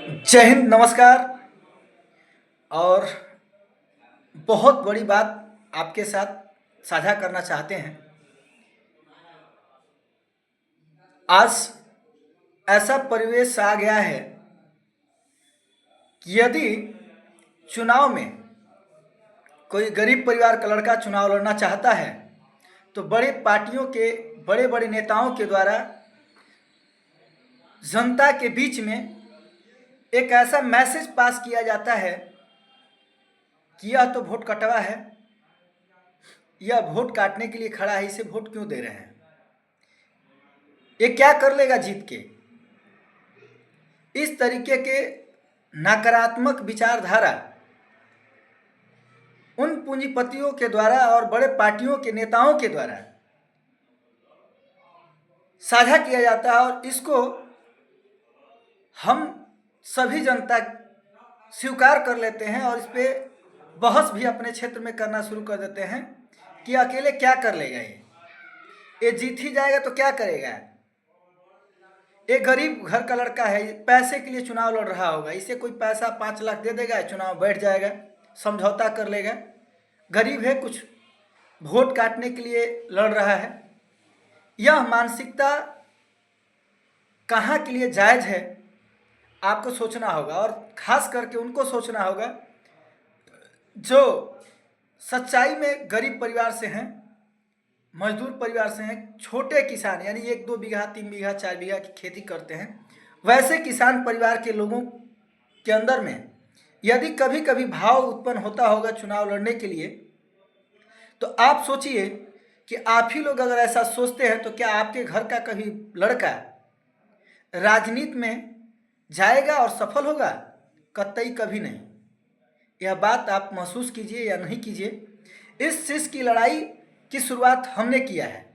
जय हिंद, नमस्कार। और बहुत बड़ी बात आपके साथ साझा करना चाहते हैं। आज ऐसा परिवेश आ गया है कि यदि चुनाव में कोई गरीब परिवार का लड़का चुनाव लड़ना चाहता है तो बड़े पार्टियों के बड़े बड़े नेताओं के द्वारा जनता के बीच में एक ऐसा मैसेज पास किया जाता है कि यह तो वोट कटवा है, यह वोट काटने के लिए खड़ा है, इसे वोट क्यों दे रहे हैं, ये क्या कर लेगा जीत के। इस तरीके के नकारात्मक विचारधारा उन पूंजीपतियों के द्वारा और बड़े पार्टियों के नेताओं के द्वारा साझा किया जाता है और इसको हम सभी जनता स्वीकार कर लेते हैं और इस पर बहस भी अपने क्षेत्र में करना शुरू कर देते हैं कि अकेले क्या कर लेगा, ये जीत ही जाएगा तो क्या करेगा। एक गरीब घर का लड़का है, पैसे के लिए चुनाव लड़ रहा होगा, इसे कोई पैसा 5 लाख दे देगा, चुनाव बैठ जाएगा, समझौता कर लेगा। गरीब है, कुछ वोट काटने के लिए लड़ रहा है। यह मानसिकता कहाँ के लिए जायज़ है आपको सोचना होगा, और ख़ास करके उनको सोचना होगा जो सच्चाई में गरीब परिवार से हैं, मजदूर परिवार से हैं, छोटे किसान यानी 1-2 बीघा 3 बीघा 4 बीघा की खेती करते हैं। वैसे किसान परिवार के लोगों के अंदर में यदि कभी कभी भाव उत्पन्न होता होगा चुनाव लड़ने के लिए, तो आप सोचिए कि आप ही लोग अगर ऐसा सोचते हैं तो क्या आपके घर का कभी लड़का राजनीति में जाएगा और सफल होगा? कतई कभी नहीं। यह बात आप महसूस कीजिए या नहीं कीजिए, इस चीज़ की लड़ाई की शुरुआत हमने किया है।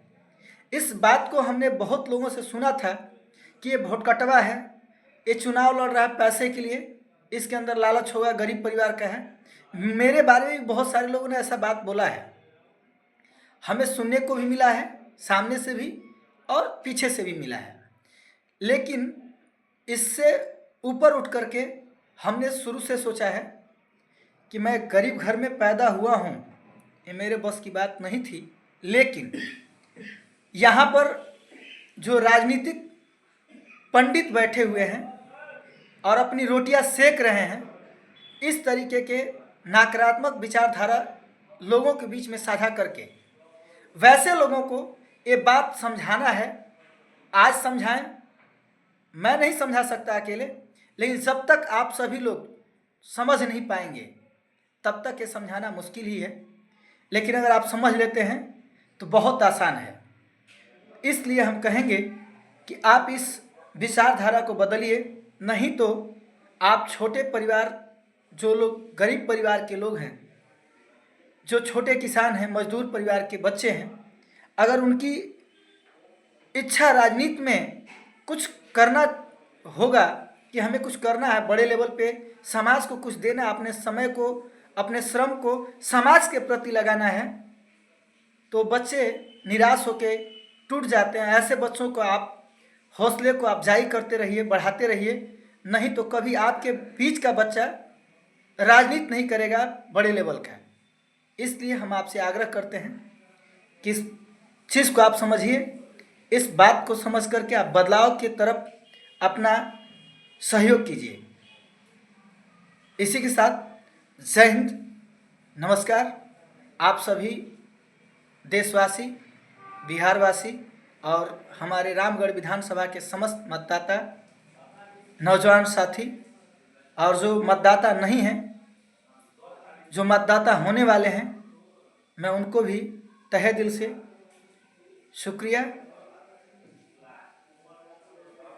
इस बात को हमने बहुत लोगों से सुना था कि ये वोट कटवा है, ये चुनाव लड़ रहा है पैसे के लिए, इसके अंदर लालच होगा, गरीब परिवार का है। मेरे बारे में भी बहुत सारे लोगों ने ऐसा बात बोला है, हमें सुनने को भी मिला है, सामने से भी और पीछे से भी मिला है। लेकिन इससे ऊपर उठ करके हमने शुरू से सोचा है कि मैं गरीब घर में पैदा हुआ हूँ, ये मेरे बस की बात नहीं थी, लेकिन यहाँ पर जो राजनीतिक पंडित बैठे हुए हैं और अपनी रोटियां सेक रहे हैं, इस तरीके के नकारात्मक विचारधारा लोगों के बीच में साझा करके वैसे लोगों को ये बात समझाना है। आज समझाएं, मैं नहीं समझा सकता अकेले, लेकिन जब तक आप सभी लोग समझ नहीं पाएंगे तब तक ये समझाना मुश्किल ही है। लेकिन अगर आप समझ लेते हैं तो बहुत आसान है। इसलिए हम कहेंगे कि आप इस विचारधारा को बदलिए, नहीं तो आप छोटे परिवार, जो लोग गरीब परिवार के लोग हैं, जो छोटे किसान हैं, मजदूर परिवार के बच्चे हैं, अगर उनकी इच्छा राजनीति में कुछ करना होगा कि हमें कुछ करना है, बड़े लेवल पे समाज को कुछ देना, अपने समय को, अपने श्रम को समाज के प्रति लगाना है, तो बच्चे निराश होकर टूट जाते हैं। ऐसे बच्चों को आप हौसले को अफजाई करते रहिए, बढ़ाते रहिए, नहीं तो कभी आपके बीच का बच्चा राजनीति नहीं करेगा बड़े लेवल का। इसलिए हम आपसे आग्रह करते हैं कि इस चीज़ को आप समझिए, इस बात को समझ करके आप बदलाव की तरफ अपना सहयोग कीजिए। इसी के साथ जय हिंद, नमस्कार। आप सभी देशवासी, बिहारवासी और हमारे रामगढ़ विधानसभा के समस्त मतदाता, नौजवान साथी और जो मतदाता नहीं हैं, जो मतदाता होने वाले हैं, मैं उनको भी तहे दिल से शुक्रिया